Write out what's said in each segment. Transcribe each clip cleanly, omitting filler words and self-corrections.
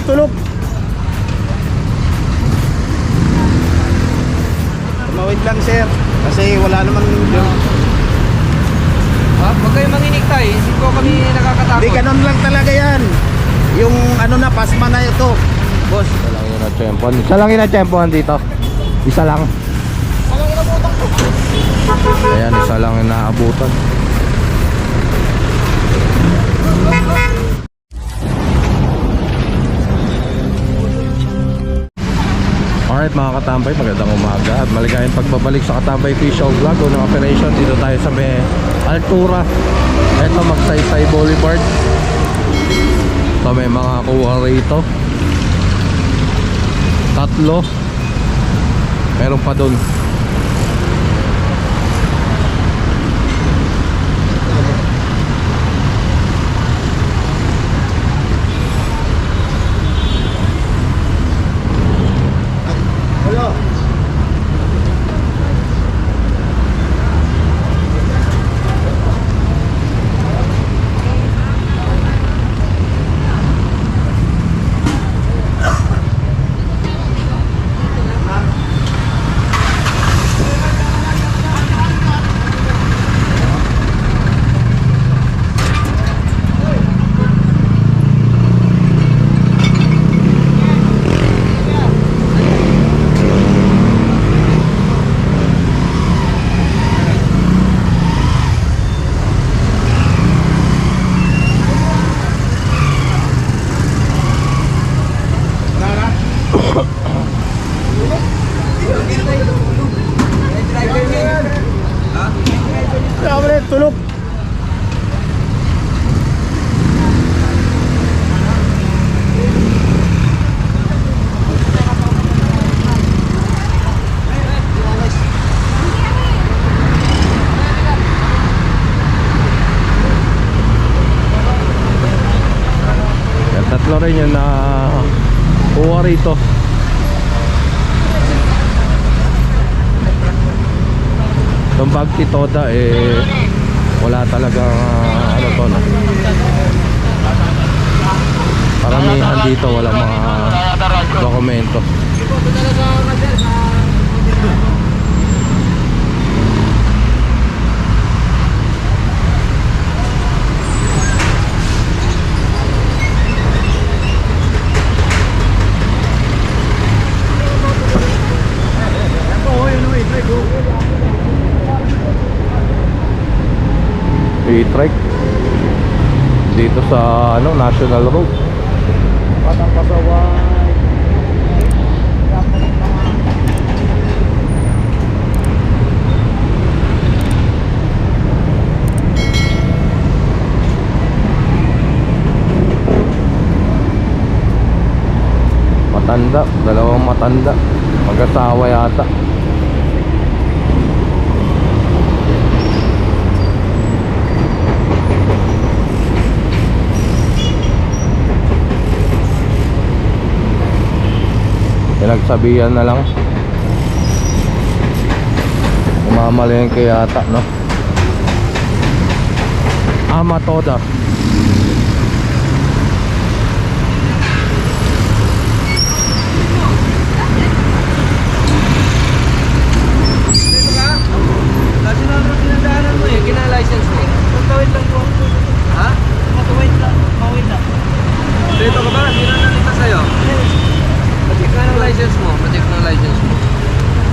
tulog. Tumawid lang sir. Kasi wala naman yun. Huwag kayo manginig tayo, hindi ko kami nakakatakot. Hindi, ganun lang talaga yan. Yung ano na, pasma na ito. Boss. Isa lang yung na-tsempohan. Isa lang yung na-tsempohan dito. Isa lang. Ayan, isa lang yung naabutan. Alright mga katambay, magandang umaga at maligayang pagbabalik sa Katambay Official Vlog o ng operation. Dito tayo sa may Altura. Ito, Magsaysay Boulevard. So may mga kuha rito. Tatlo. Meron pa dun. Tulog. Yan, tatlo rin yung na kuha rito. Itong Bagti Toda wala talagang ano to, no? Paramihan dito walang mga dokumento. I-trike dito sa ano, National Road. Patang pasaway. Matanda, dalawang matanda, mag-asawa yata. Pinagsabihan na lang. Umamalengke yata, no? Ama Toda. Dito ka? National Road sinadaanan mo eh, kina-license mo. Matawid lang po. Ha? Matawid lang. Mawid lang. Dito ka ba? Sinanalita sa'yo? Patik na ng license mo. Patik na ng license mo.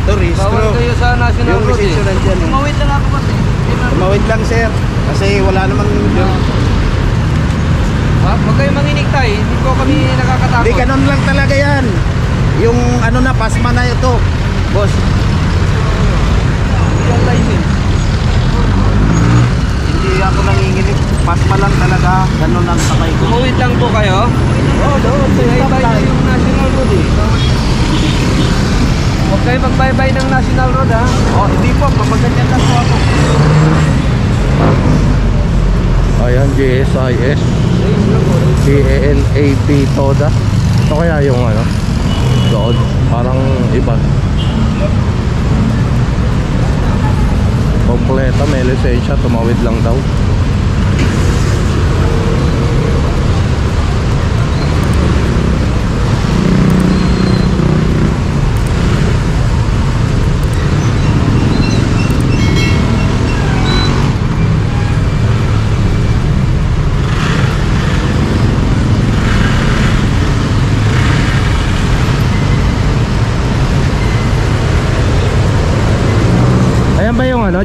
Turistro. Bawal kayo sa National Yung Road eh. lisensyo nandyan eh. Tumawid lang ako kasi. Tumawid lang sir. Kasi wala naman yun. Huwag kayo manginig tayo, hindi ko kami nakakatakot. Hindi, ganun lang talaga yan. Yung ano na, pasma na ito. Boss. Yung license. Hindi ako nanginginig. Pasma lang talaga. Ganun lang sakay ko. Tumawid lang po kayo. Oo, doon. Bye-bye na yung National Road eh. Huwag kayo mag-bye-bye ng National Road ha. Oh, hindi po. Papaganyan lang po ako. Ayan, GSIS CANAP Toda. Ito kaya yung ano doon, parang iba. Kompleta, may lisensya, tumawid lang daw.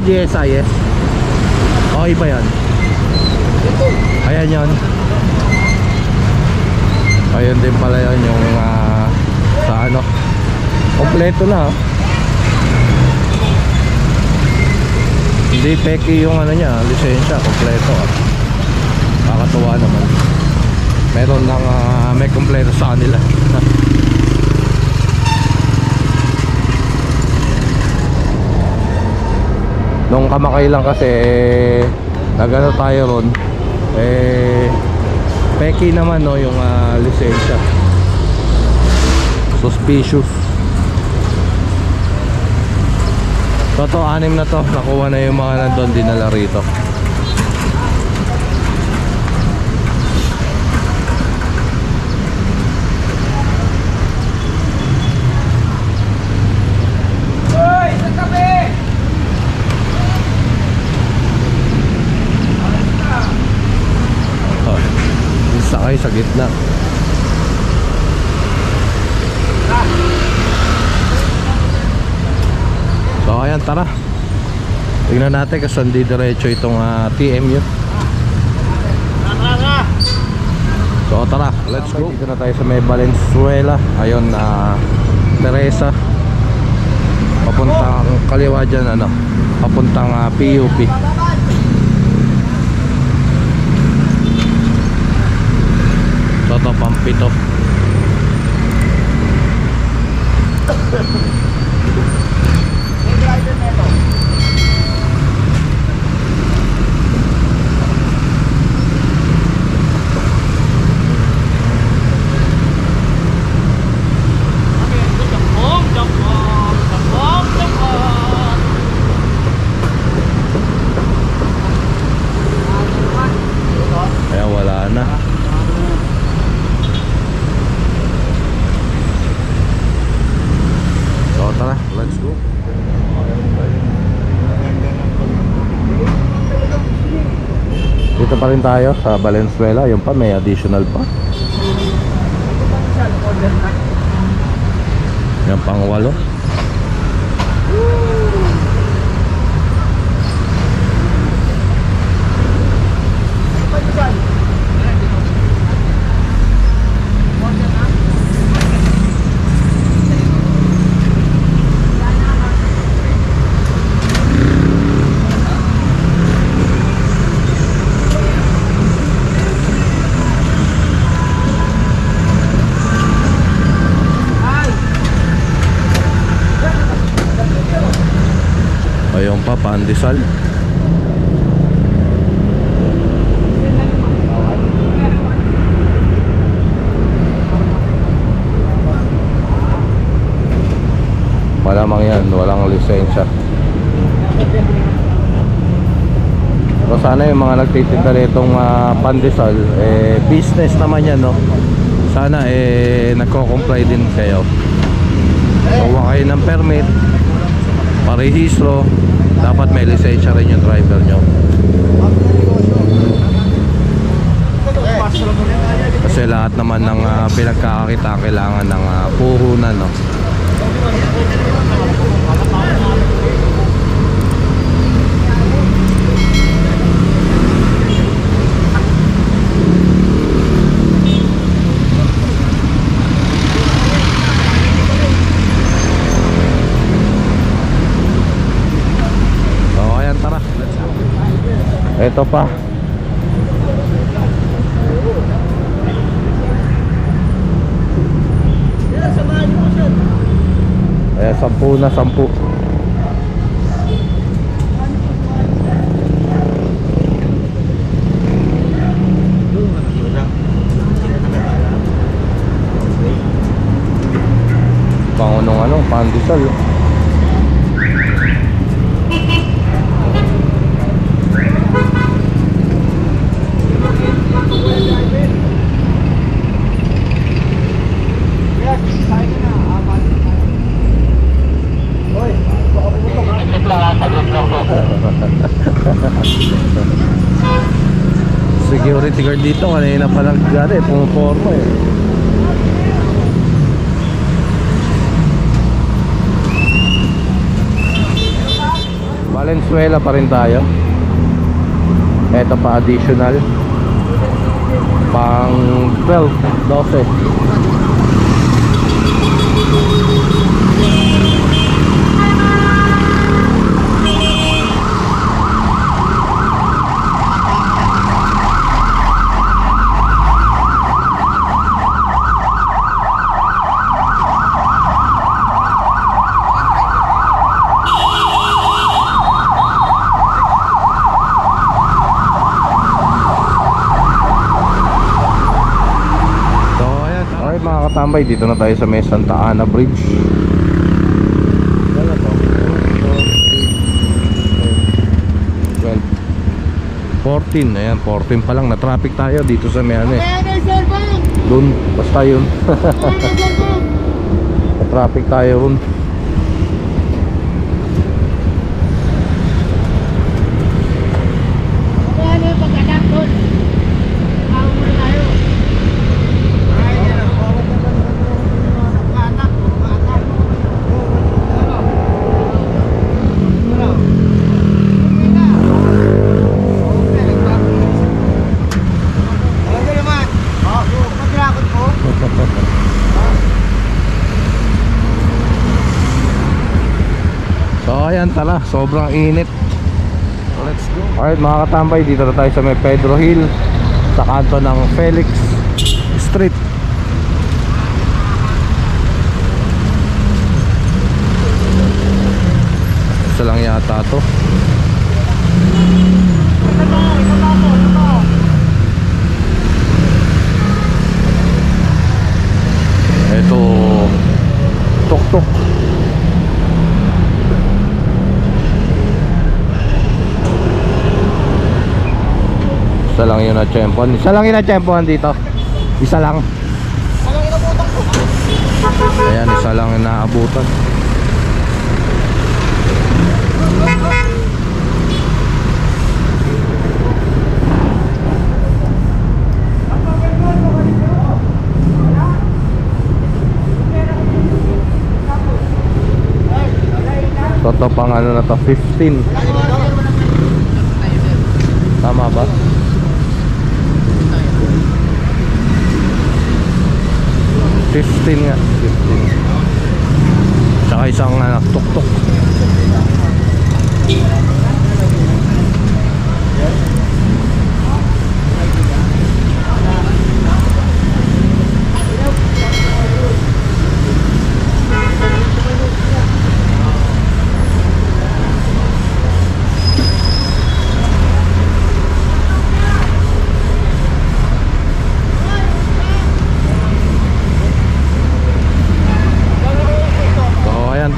GSIS. O, iba yan. Ayan yun. Ayun din pala yun yung sa ano. Kompleto na. Hindi peki yung ano niya, lisensya, kompleto. Nakakatuwa naman. Meron ng may kompleto sa kanila. Nung kamakailan kasi nagano tayo ron, peki naman no yung lisensya. Suspicious. Toto, 6 na to. Nakuha na yung mga nandun, dinala rito. Hoy! Sa tabi! Oh, sakay sa gitna. So ayan, tara. Tingnan natin kung saan di diretso itong TMU. So tara, let's go. Dito na tayo sa may Valenzuela. Ayun, Teresa. Papuntang kaliwa dyan, ano, papuntang PUP. So ito, Pampito. Kaya wala na. So tara, let's go. Dito pa rin tayo sa Valenzuela. Yung pa, may additional pa. Yan pang 8. Ayun pa, Pandesal. Malamang yan, walang lisensya. So sana yung mga nagtitinda nitong Pandesal, business naman yan, no? Sana nagko-comply din kayo. Kuha kayo ng permit, parehistro, dapat may lisensya rin yung driver nyo. Kasi lahat naman ng pinagkakakita kailangan ng puhunan, no? Ito pa. Ayan, 10 na 10. Pangunong ano, Pandesal. Security guard dito kanina pa lang gari, pumuporma eh. Bali Valenzuela pa rin tayo. Ito pa additional. Pang 12, 12. Alright mga katambay, dito na tayo sa may Santa Ana Bridge. 14, ayan, 14 pa lang, na-traffic tayo dito sa may ano eh. Doon, basta yun. Na-traffic tayo ron. So ayan, tala, sobrang init. Let's go. Alright mga katambay, dito na tayo sa may Pedro Hill, sa kanto ng Felix Street. Isa lang yata to. Ito, tuk-tuk. Isa lang yun na tiyempohan. Isa lang yun na tiyempohan dito. Isa lang. Ayan, isa lang yung naabutan. So to pang ano na to, 15. Tama ba? 15 nga, 15. Tsaka isang tuk-tuk.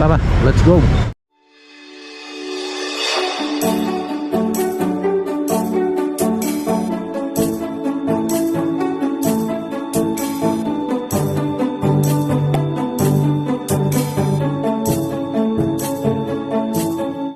Tara, let's go.